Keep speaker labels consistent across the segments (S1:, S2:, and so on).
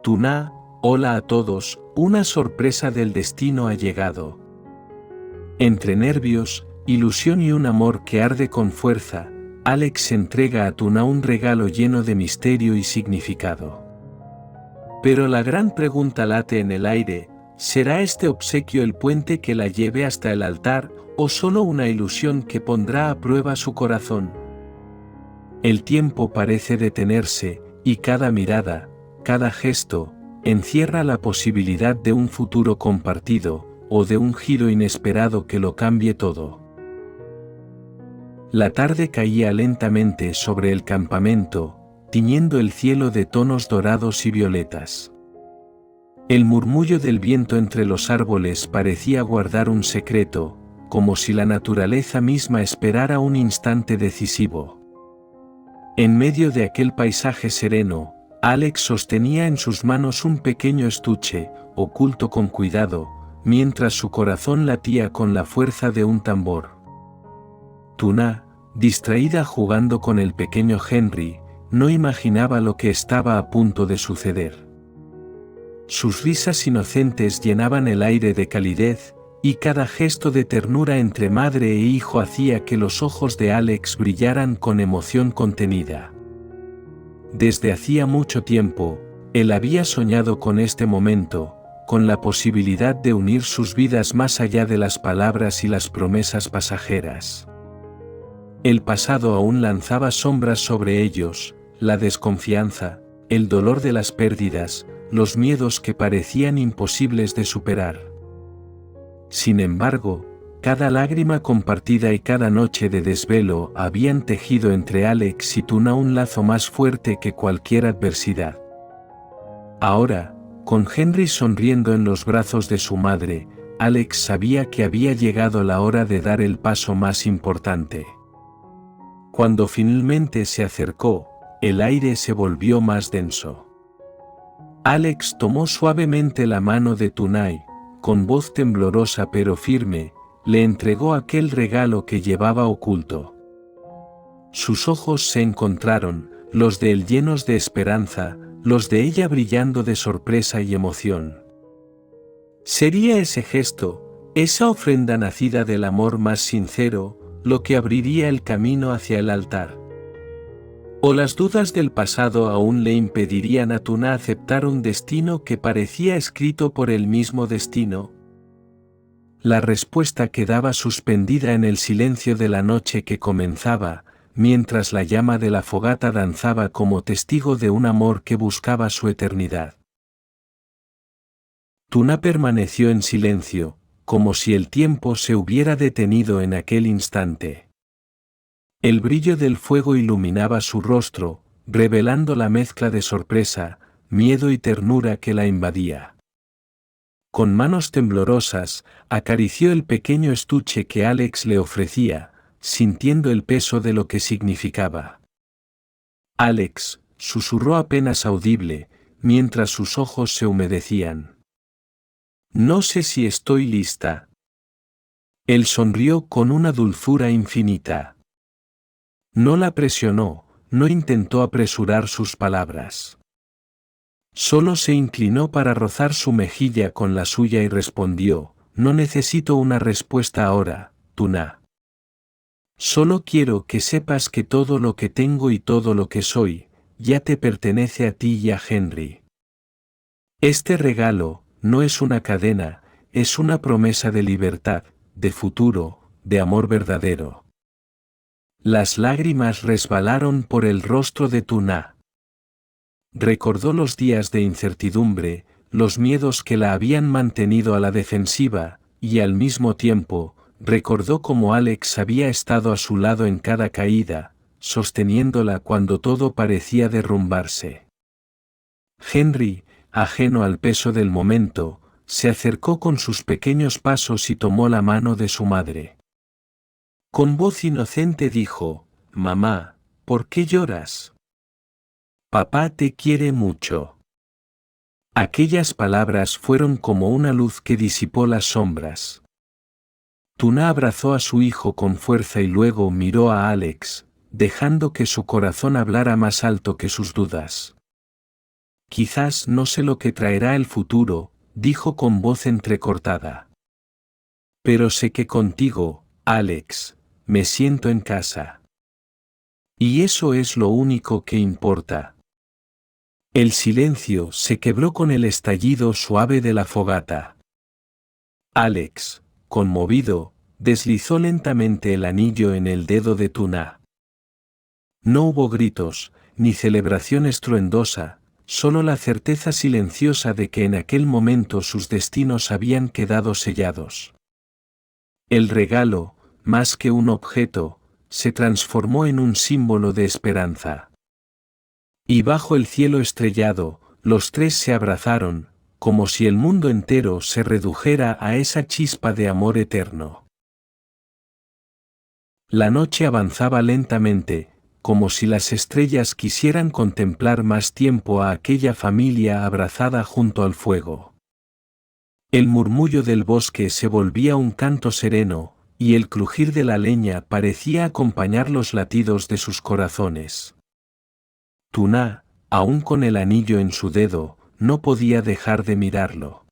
S1: Tuna, hola a todos, una sorpresa del destino ha llegado. Entre nervios, ilusión y un amor que arde con fuerza, Alex entrega a Tuna un regalo lleno de misterio y significado. Pero la gran pregunta late en el aire: ¿será este obsequio el puente que la lleve hasta el altar, o solo una ilusión que pondrá a prueba su corazón? El tiempo parece detenerse, y cada mirada, cada gesto, encierra la posibilidad de un futuro compartido, o de un giro inesperado que lo cambie todo. La tarde caía lentamente sobre el campamento, tiñendo el cielo de tonos dorados y violetas. El murmullo del viento entre los árboles parecía guardar un secreto, como si la naturaleza misma esperara un instante decisivo. En medio de aquel paisaje sereno, Alex sostenía en sus manos un pequeño estuche, oculto con cuidado, mientras su corazón latía con la fuerza de un tambor. Tuna, distraída jugando con el pequeño Henry, no imaginaba lo que estaba a punto de suceder. Sus risas inocentes llenaban el aire de calidez, y cada gesto de ternura entre madre e hijo hacía que los ojos de Alex brillaran con emoción contenida. Desde hacía mucho tiempo, él había soñado con este momento, con la posibilidad de unir sus vidas más allá de las palabras y las promesas pasajeras. El pasado aún lanzaba sombras sobre ellos, la desconfianza, el dolor de las pérdidas, los miedos que parecían imposibles de superar. Sin embargo, cada lágrima compartida y cada noche de desvelo habían tejido entre Alex y Tuna un lazo más fuerte que cualquier adversidad. Ahora, con Henry sonriendo en los brazos de su madre, Alex sabía que había llegado la hora de dar el paso más importante. Cuando finalmente se acercó, el aire se volvió más denso. Alex tomó suavemente la mano de Tuna y, con voz temblorosa pero firme, le entregó aquel regalo que llevaba oculto. Sus ojos se encontraron, los de él llenos de esperanza, los de ella brillando de sorpresa y emoción. ¿Sería ese gesto, esa ofrenda nacida del amor más sincero, lo que abriría el camino hacia el altar? ¿O las dudas del pasado aún le impedirían a Tuna aceptar un destino que parecía escrito por el mismo destino? La respuesta quedaba suspendida en el silencio de la noche que comenzaba, mientras la llama de la fogata danzaba como testigo de un amor que buscaba su eternidad. Tuna permaneció en silencio, como si el tiempo se hubiera detenido en aquel instante. El brillo del fuego iluminaba su rostro, revelando la mezcla de sorpresa, miedo y ternura que la invadía. Con manos temblorosas, acarició el pequeño estuche que Alex le ofrecía, sintiendo el peso de lo que significaba. Alex, susurró apenas audible, mientras sus ojos se humedecían. No sé si estoy lista. Él sonrió con una dulzura infinita. No la presionó, no intentó apresurar sus palabras. Solo se inclinó para rozar su mejilla con la suya y respondió: no necesito una respuesta ahora, Tuna. Solo quiero que sepas que todo lo que tengo y todo lo que soy, ya te pertenece a ti y a Henry. Este regalo, no es una cadena, es una promesa de libertad, de futuro, de amor verdadero. Las lágrimas resbalaron por el rostro de Tuna. Recordó los días de incertidumbre, los miedos que la habían mantenido a la defensiva, y al mismo tiempo, recordó cómo Alex había estado a su lado en cada caída, sosteniéndola cuando todo parecía derrumbarse. Henry, ajeno al peso del momento, se acercó con sus pequeños pasos y tomó la mano de su madre. Con voz inocente dijo: «Mamá, ¿por qué lloras? Papá te quiere mucho». Aquellas palabras fueron como una luz que disipó las sombras. Tuna abrazó a su hijo con fuerza y luego miró a Alex, dejando que su corazón hablara más alto que sus dudas. Quizás no sé lo que traerá el futuro, dijo con voz entrecortada. Pero sé que contigo, Alex, me siento en casa. Y eso es lo único que importa. El silencio se quebró con el estallido suave de la fogata. Alex, conmovido, deslizó lentamente el anillo en el dedo de Tuna. No hubo gritos, ni celebración estruendosa, solo la certeza silenciosa de que en aquel momento sus destinos habían quedado sellados. El regalo, más que un objeto, se transformó en un símbolo de esperanza. Y bajo el cielo estrellado, los tres se abrazaron, como si el mundo entero se redujera a esa chispa de amor eterno. La noche avanzaba lentamente, como si las estrellas quisieran contemplar más tiempo a aquella familia abrazada junto al fuego. El murmullo del bosque se volvía un canto sereno, y el crujir de la leña parecía acompañar los latidos de sus corazones. Tuna, aún con el anillo en su dedo, no podía dejar de mirarlo.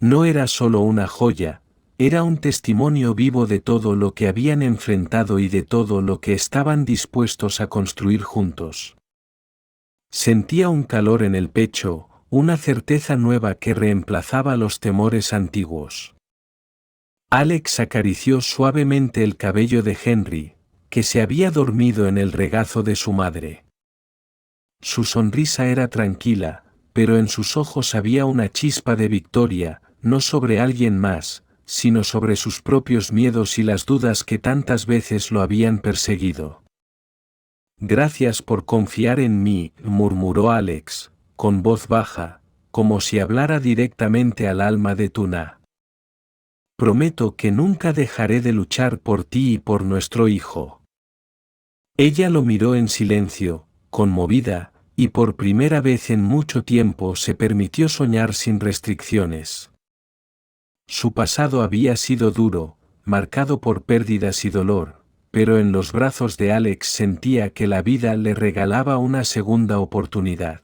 S1: No era solo una joya, era un testimonio vivo de todo lo que habían enfrentado y de todo lo que estaban dispuestos a construir juntos. Sentía un calor en el pecho, una certeza nueva que reemplazaba los temores antiguos. Alex acarició suavemente el cabello de Henry, que se había dormido en el regazo de su madre. Su sonrisa era tranquila, pero en sus ojos había una chispa de victoria, no sobre alguien más, sino sobre sus propios miedos y las dudas que tantas veces lo habían perseguido. Gracias por confiar en mí, murmuró Alex, con voz baja, como si hablara directamente al alma de Tuna. Prometo que nunca dejaré de luchar por ti y por nuestro hijo. Ella lo miró en silencio, conmovida, y por primera vez en mucho tiempo se permitió soñar sin restricciones. Su pasado había sido duro, marcado por pérdidas y dolor, pero en los brazos de Alex sentía que la vida le regalaba una segunda oportunidad.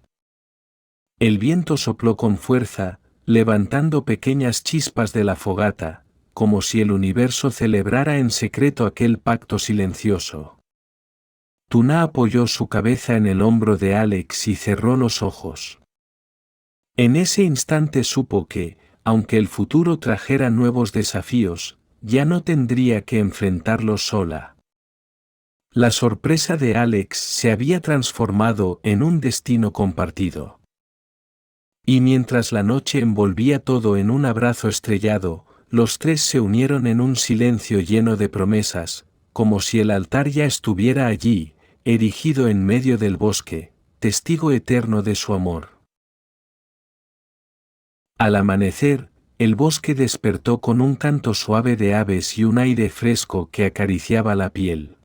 S1: El viento sopló con fuerza, levantando pequeñas chispas de la fogata, como si el universo celebrara en secreto aquel pacto silencioso. Tuna apoyó su cabeza en el hombro de Alex y cerró los ojos. En ese instante supo que, aunque el futuro trajera nuevos desafíos, ya no tendría que enfrentarlos sola. La sorpresa de Alex se había transformado en un destino compartido. Y mientras la noche envolvía todo en un abrazo estrellado, los tres se unieron en un silencio lleno de promesas, como si el altar ya estuviera allí, erigido en medio del bosque, testigo eterno de su amor. Al amanecer, el bosque despertó con un canto suave de aves y un aire fresco que acariciaba la piel.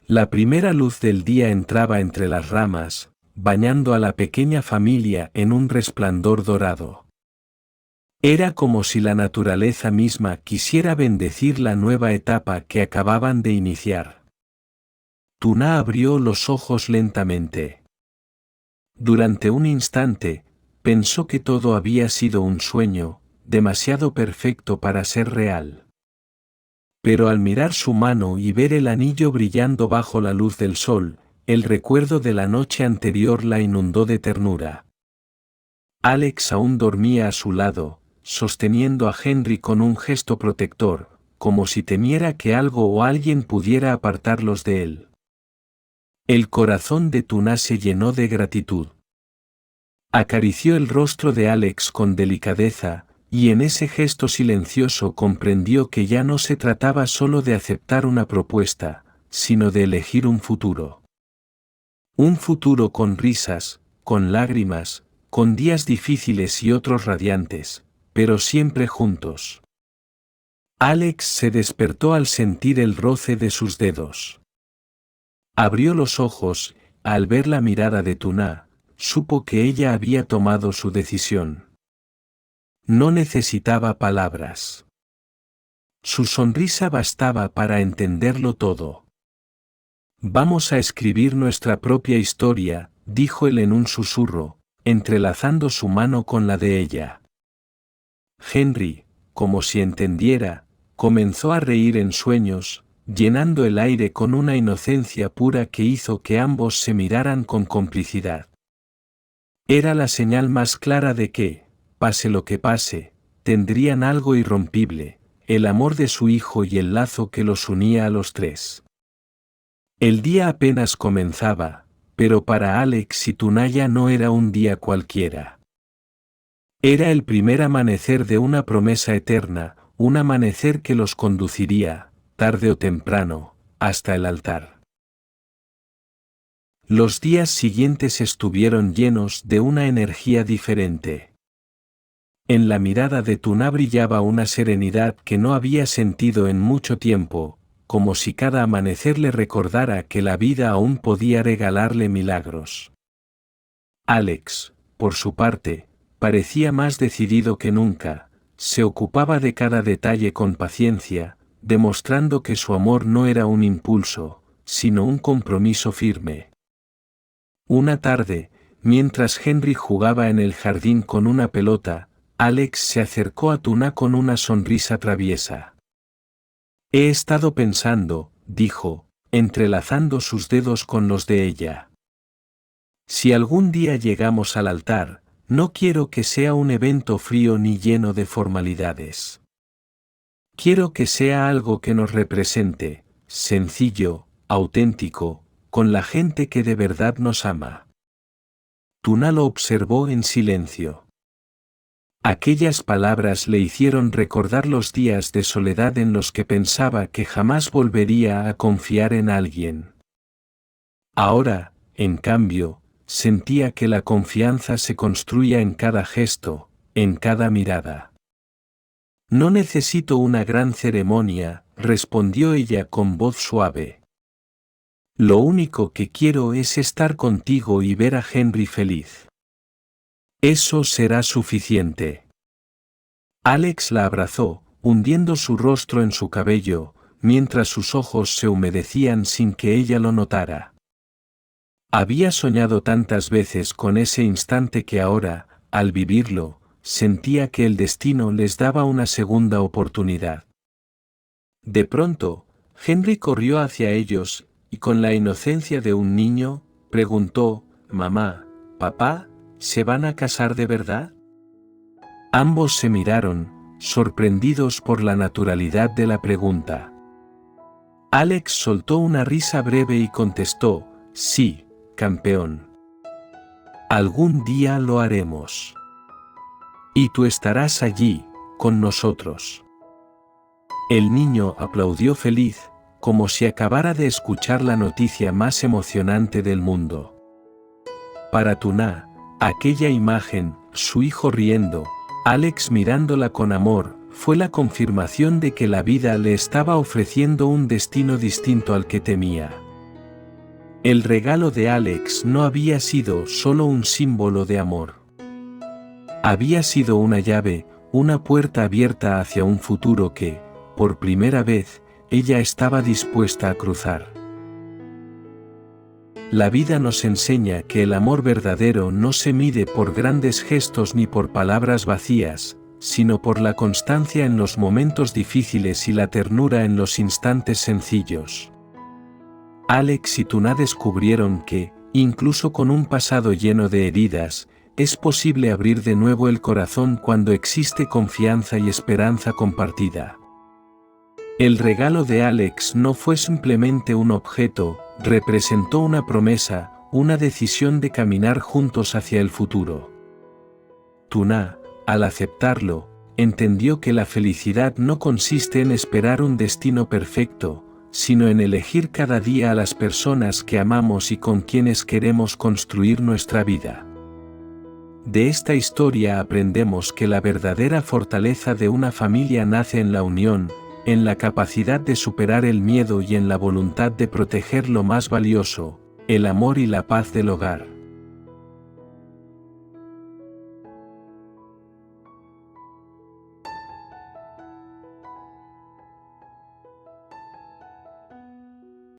S1: La primera luz del día entraba entre las ramas, bañando a la pequeña familia en un resplandor dorado. Era como si la naturaleza misma quisiera bendecir la nueva etapa que acababan de iniciar. Tuna abrió los ojos lentamente. Durante un instante, pensó que todo había sido un sueño, demasiado perfecto para ser real. Pero al mirar su mano y ver el anillo brillando bajo la luz del sol, el recuerdo de la noche anterior la inundó de ternura. Alex aún dormía a su lado, sosteniendo a Henry con un gesto protector, como si temiera que algo o alguien pudiera apartarlos de él. El corazón de Tuna se llenó de gratitud. Acarició el rostro de Alex con delicadeza, y en ese gesto silencioso comprendió que ya no se trataba solo de aceptar una propuesta, sino de elegir un futuro. Un futuro con risas, con lágrimas, con días difíciles y otros radiantes, pero siempre juntos. Alex se despertó al sentir el roce de sus dedos. Abrió los ojos, al ver la mirada de Tuna, supo que ella había tomado su decisión. No necesitaba palabras. Su sonrisa bastaba para entenderlo todo. Vamos a escribir nuestra propia historia, dijo él en un susurro, entrelazando su mano con la de ella. Henry, como si entendiera, comenzó a reír en sueños, llenando el aire con una inocencia pura que hizo que ambos se miraran con complicidad. Era la señal más clara de que, pase lo que pase, tendrían algo irrompible, el amor de su hijo y el lazo que los unía a los tres. El día apenas comenzaba, pero para Alex y Tunaya no era un día cualquiera. Era el primer amanecer de una promesa eterna, un amanecer que los conduciría, tarde o temprano, hasta el altar. Los días siguientes estuvieron llenos de una energía diferente. En la mirada de Tuna brillaba una serenidad que no había sentido en mucho tiempo, como si cada amanecer le recordara que la vida aún podía regalarle milagros. Alex, por su parte, parecía más decidido que nunca, se ocupaba de cada detalle con paciencia, demostrando que su amor no era un impulso, sino un compromiso firme. Una tarde, mientras Henry jugaba en el jardín con una pelota, Alex se acercó a Tuna con una sonrisa traviesa. «He estado pensando», dijo, entrelazando sus dedos con los de ella. «Si algún día llegamos al altar, no quiero que sea un evento frío ni lleno de formalidades. Quiero que sea algo que nos represente, sencillo, auténtico, con la gente que de verdad nos ama». Tuna lo observó en silencio. Aquellas palabras le hicieron recordar los días de soledad en los que pensaba que jamás volvería a confiar en alguien. Ahora, en cambio, sentía que la confianza se construía en cada gesto, en cada mirada. «No necesito una gran ceremonia», respondió ella con voz suave. «Lo único que quiero es estar contigo y ver a Henry feliz. Eso será suficiente». Alex la abrazó, hundiendo su rostro en su cabello, mientras sus ojos se humedecían sin que ella lo notara. Había soñado tantas veces con ese instante que ahora, al vivirlo, sentía que el destino les daba una segunda oportunidad. De pronto, Henry corrió hacia ellos, y con la inocencia de un niño, preguntó: «Mamá, papá, ¿se van a casar de verdad?». Ambos se miraron, sorprendidos por la naturalidad de la pregunta. Alex soltó una risa breve y contestó: «Sí, campeón. Algún día lo haremos. Y tú estarás allí, con nosotros». El niño aplaudió feliz, como si acabara de escuchar la noticia más emocionante del mundo. Para Tuna, aquella imagen, su hijo riendo, Alex mirándola con amor, fue la confirmación de que la vida le estaba ofreciendo un destino distinto al que temía. El regalo de Alex no había sido solo un símbolo de amor. Había sido una llave, una puerta abierta hacia un futuro que, por primera vez, ella estaba dispuesta a cruzar. La vida nos enseña que el amor verdadero no se mide por grandes gestos ni por palabras vacías, sino por la constancia en los momentos difíciles y la ternura en los instantes sencillos. Alex y Tuna descubrieron que, incluso con un pasado lleno de heridas, es posible abrir de nuevo el corazón cuando existe confianza y esperanza compartida. El regalo de Alex no fue simplemente un objeto, representó una promesa, una decisión de caminar juntos hacia el futuro. Tuna, al aceptarlo, entendió que la felicidad no consiste en esperar un destino perfecto, sino en elegir cada día a las personas que amamos y con quienes queremos construir nuestra vida. De esta historia aprendemos que la verdadera fortaleza de una familia nace en la unión, en la capacidad de superar el miedo y en la voluntad de proteger lo más valioso, el amor y la paz del hogar.